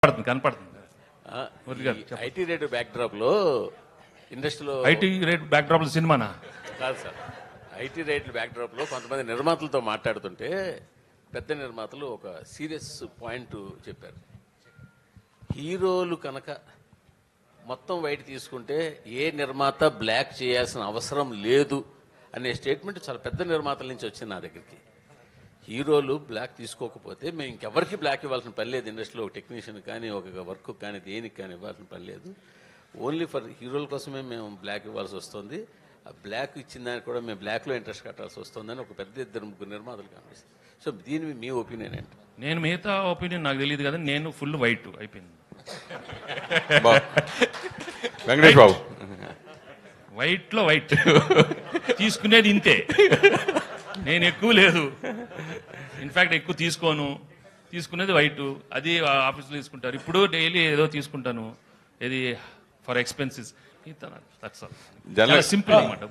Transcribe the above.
కనపడుతుంది. IT rate back drop లో ఇండస్ట్రీలో ఐటీ రేట్ బ్యాక్ డ్రాప్ లో సినిమానా కాదు సార్. ఐటీ రేట్ల బ్యాక్ డ్రాప్ లో కొంతమంది నిర్మాతలతో మాట్లాడుతుంటే పెద్ద నిర్మాతలు ఒక సీరియస్ పాయింట్ చెప్పారు. హీరోలు కనుక మొత్తం వైట్ తీసుకుంటే ఏ నిర్మాత బ్లాక్ చేయాల్సిన అవసరం లేదు అనే స్టేట్మెంట్ చాలా పెద్ద నిర్మాతల నుంచి వచ్చింది నా దగ్గరికి. హీరోలు బ్లాక్ తీసుకోకపోతే మేము ఇంకెవరికి బ్లాక్ ఇవ్వాల్సిన పని లేదు. ఇండస్ట్రీలో ఒక టెక్నీషియన్ కానీ ఒక వర్క్ కానీ దేనికి కానీ ఇవ్వాల్సిన పని లేదు. ఓన్లీ ఫర్ హీరోల కోసమే మేము బ్లాక్ ఇవ్వాల్సి వస్తుంది. ఆ బ్లాక్ ఇచ్చిన దానికి కూడా మేము బ్లాక్లో ఇంట్రెస్ట్ కట్టాల్సి వస్తుందని ఒక పెద్ద 2-3 నిర్మాతలు కనిపిస్తుంది. సో దీని మీ ఒపీనియన్ ఏంటి? నేను మిగతా ఒపీనియన్ నాకు తెలియదు కదా. నేను ఫుల్ వైట్ అయిపోయింది. వెంకటేష్ బాబు వైట్ లో వైట్ తీసుకునేది ఇంతే. నేను ఎక్కువ లేదు, ఇన్ఫాక్ట్ ఎక్కువ తీసుకోను. తీసుకునేది వైట్, అది ఆఫీస్లో తీసుకుంటారు. ఇప్పుడు డైలీ ఏదో తీసుకుంటాను, ఇది ఫర్ ఎక్స్పెన్సెస్. సింపుల్ అన్నమాట.